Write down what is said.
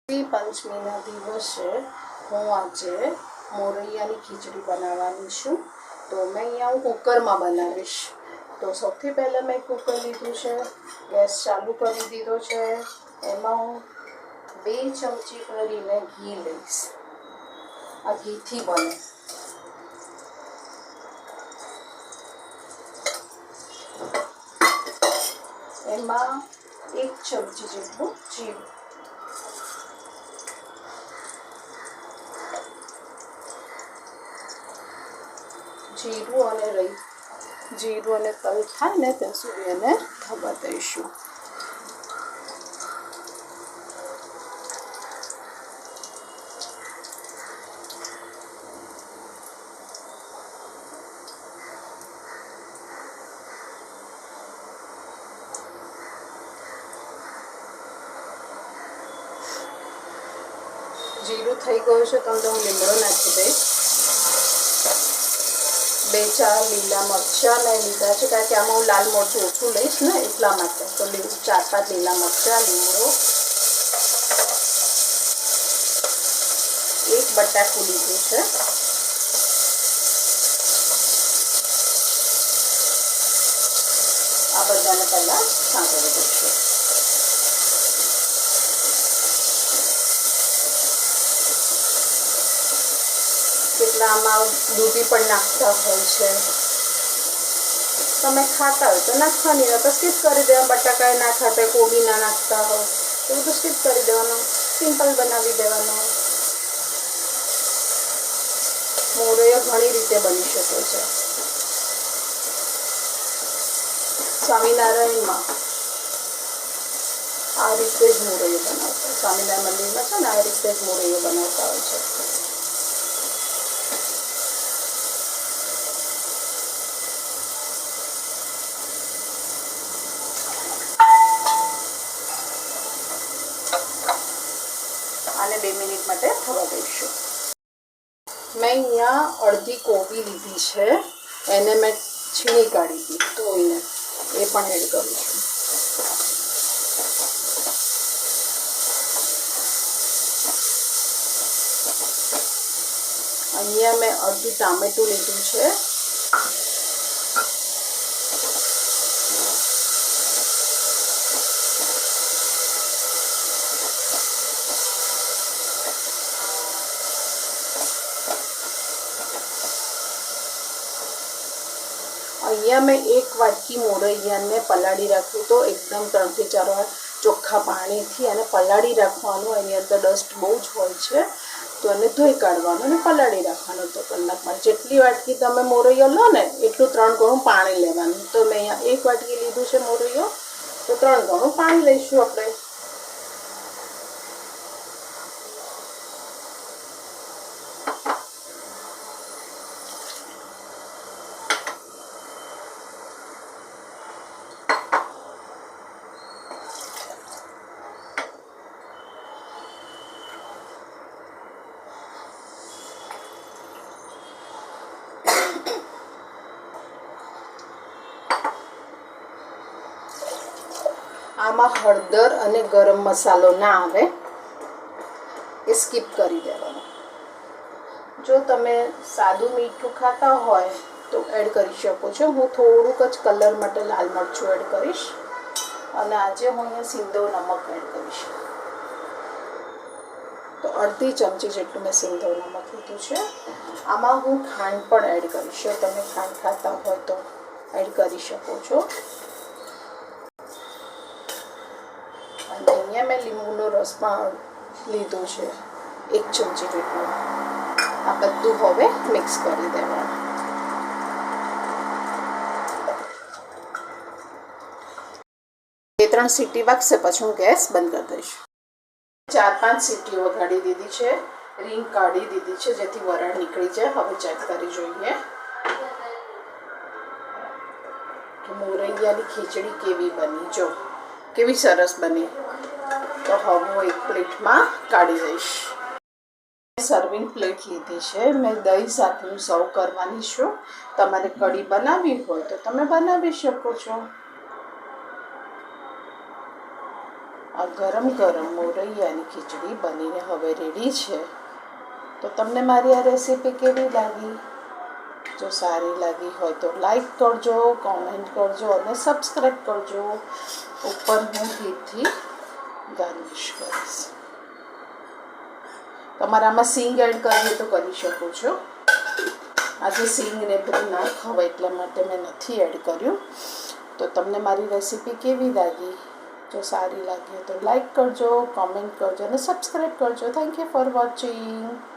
पंचमीना दिवसे हूँ आज मोरैयानी खीचड़ी बनावानी छूँ। तो मैं अहींया कुकर में बनावीश। तो सौथी पहले मैं कुकर लीधुं छे, गैस चालू करी दीधो छे। एमां हूँ 2 चमची भरीने घी लईश। आ घीथी बने। एमां 1 चमची जेटલું જીરું, जीरू अने तल थाय ने त्यां सुधी एने थवा दईशुं। जीरू थई गयुं छे तो अंदर हूँ લીમડો नाखी दईश। 2-4 લીલા મરચાં મેં લીધા છે કારણ કે આમાં હું લાલ મરચું ઓછું લઈશ ને એટલા માટે। તો 4-5 લીલા મરચાં, લીમડો, 1 બટાકું લીધું છે। આ બધાને પહેલાં સાંતળી દઈશું। કેટલા આમાં દૂધી પણ નાખતા હોય છે। તમે ખાતા હોય તો નાખવાની, ને તો સ્કીપ કરી દેવા। બટાકા ના ખાતા હોય, કોબી ના નાખતા હોય તો બધું સ્કીપ કરી દેવાનું, સિમ્પલ બનાવી દેવાનું। મોરૈયો ઘણી રીતે બની શકે છે। સ્વામિનારાયણમાં આ રીતે જ મોરૈયો બનાવતા, સ્વામિનારાયણ મંદિરમાં છે ને આ રીતે જ મોરૈયો બનાવતા હોય છે। आने 2 मिनिट माटे थवा दईशुं। मैं अहींया अर्धी कोबी लीधी छे, एने मैं छीणी काढी दी धोईने, ए पण एड करूं छुं। अहींया मैं अर्धी टामेटું લીધું છે। अहींया मैं 1 वाटकी मोरैयाने पलाળી राख्યું। तो एकदम 3 થી 4 વાર ચોખ્ખા પાણીથી અને પલાળી રાખવાનું। એની અંદર ડસ્ટ બહુ જ હોય છે તો એને ધોઈ કાઢવાનું અને પલાળી રાખવાનું। તો કલાક માટે જેટલી વાટકી તમે મોરૈયો લો ને એટલું 3 ગણું પાણી લેવાનું। તો મેં અહીંયા 1 વાટકી લીધું છે મોરૈયો, તો 3 ગણું પાણી લઈશું આપણે। आमां हळदर अने गरम मसालो ना आवे ए स्कीप करी देवानो। जो तमे सादुं मीठुं खाता होय तो एड करी शको छो। हूँ थोड़ुंक ज कलर माटे लाल मरचुं एड करीश अने आजे हूँ अहींया सिंधव नमक एड करीश। तो अर्धी चमची जेटलुं मैं सिंधव नमक लीधुं छे। आमां हूँ खांड पण एड करीश। जो तमे खांड खाता होय तो एड करी शको छो। अहींया मैं લીંબુનો રસ પણ લીધો છે 1 ચમચી જેટલો। આ બધું હવે મિક્સ કરી દેવાનું। 2-3 सीटी વાગશે પછી હું ગેસ બંધ કરી દઈશ। 4-5 सीटी વગાડી દીધી છે, રીંગ કાઢી દીધી છે જેથી વરાળ નીકળી જાય। હવે ચેક કરી જોઈએ કે મોરૈયાની ખીચડી કેવી બની। જો કેવી સરસ બની। तो हम एक प्लेट में काढ़ी दईश। सर्विंग प्लेट लीधी है, मैं दही साथ सर्व करवानी छूं। तमारे कढ़ी बनावी होय तो तमे बनावी शको छो। આ ગરમ ગરમ મોરૈયાની ખીચડી બનીને હવે રેડી છે. તો તમને મારી આ રેસીપી કેવી લાગી? જો સારી લાગી હોય તો લાઈક કરજો, કોમેન્ટ કરજો અને સબસ્ક્રાઈબ કરજો. ઉપર હું ઘીથી ગાર્નિશ કરીશ. તમારે આમાં સિંગ એડ કરવી તો કરી શકો છો. આજે સિંગ ને બધું ના ખવાય એટલા માટે મેં નથી એડ કર્યું. તો તમને મારી રેસીપી કેવી લાગી? જો સારી લાગે તો લાઈક કરજો, કોમેન્ટ કરજો અને સબસ્ક્રાઈબ કરજો. Thank you for watching.